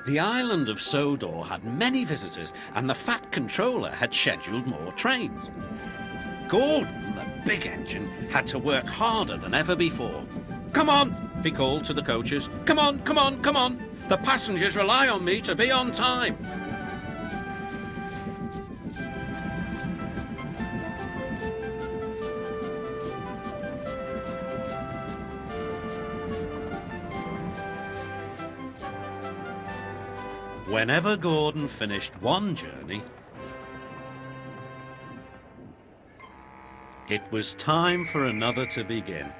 The Island of Sodor had many visitors, and the Fat Controller had scheduled more trains. Gordon, the big engine, had to work harder than ever before. "Come on," he called to the coaches. "Come on, come on, come on. The passengers rely on me to be on time." Whenever Gordon finished one journey, it was time for another to begin.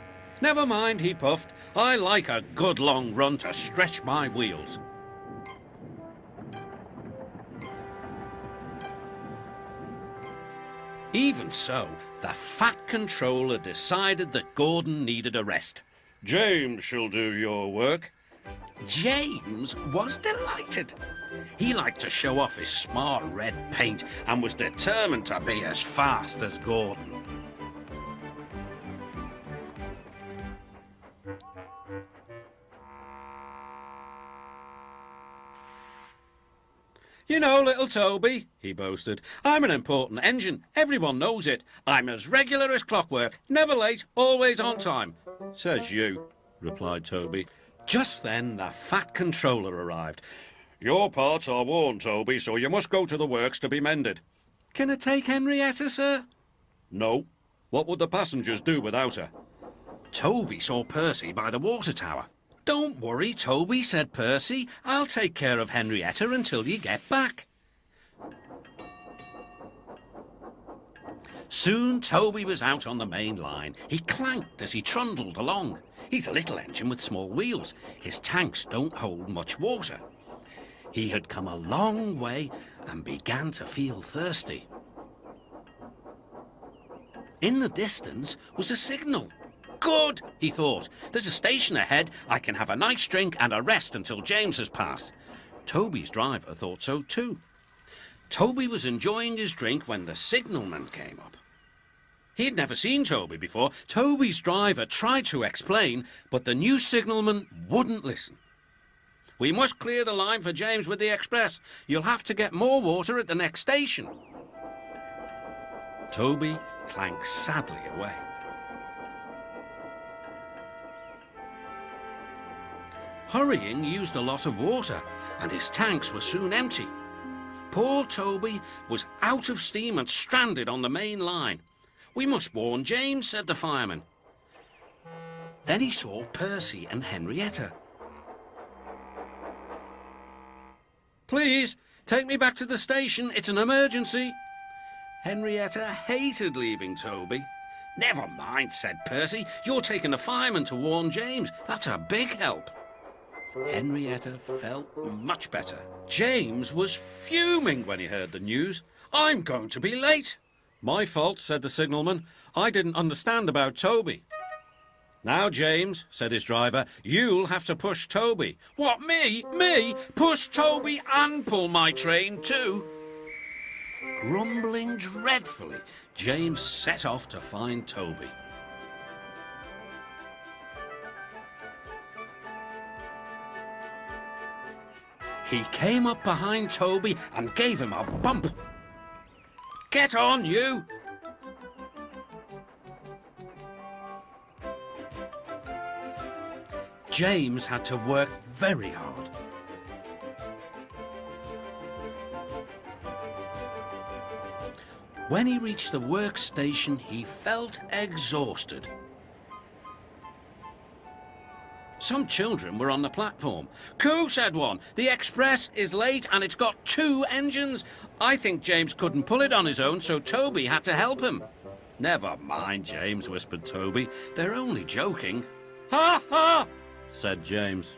"Never mind," he puffed. "I like a good long run to stretch my wheels." Even so, the Fat Controller decided that Gordon needed a rest. "James shall do your work." James was delighted. He liked to show off his smart red paint and was determined to be as fast as Gordon. "You know, little Toby," he boasted, "I'm an important engine. Everyone knows it. I'm as regular as clockwork, never late, always on time." "Says you," replied Toby. Just then the Fat Controller arrived. "Your parts are worn, Toby, so you must go to the works to be mended." "Can I take Henrietta, sir?" "No. What would the passengers do without her?" Toby saw Percy by the water tower. "Don't worry, Toby," said Percy. "I'll take care of Henrietta until you get back." Soon Toby was out on the main line. He clanked as he trundled along. He's a little engine with small wheels. His tanks don't hold much water. He had come a long way and began to feel thirsty. In the distance was a signal. "Good," he thought. "There's a station ahead. I can have a nice drink and a rest until James has passed." Toby's driver thought so too. Toby was enjoying his drink when the signalman came up. He had never seen Toby before. Toby's driver tried to explain, but the new signalman wouldn't listen. "We must clear the line for James with the express. You'll have to get more water at the next station." Toby clanked sadly away. Hurrying used a lot of water, and his tanks were soon empty. Poor Toby was out of steam and stranded on the main line. "We must warn James," said the fireman. Then he saw Percy and Henrietta. "Please, take me back to the station. It's an emergency." Henrietta hated leaving Toby. "Never mind," said Percy. "You're taking the fireman to warn James. That's a big help." Henrietta felt much better. James was fuming when he heard the news. "I'm going to be late." "My fault," said the signalman. "I didn't understand about Toby." "Now, James," said his driver, "you'll have to push Toby." "What, me? Me? Push Toby and pull my train too?" Grumbling dreadfully, James set off to find Toby. He came up behind Toby and gave him a bump. "Get on, you!" James had to work very hard. When he reached the workstation, he felt exhausted. Some children were on the platform. "Coo," said one. "The express is late and it's got 2 engines. I think James couldn't pull it on his own, so Toby had to help him." "Never mind, James," whispered Toby. "They're only joking." "Ha ha!" said James.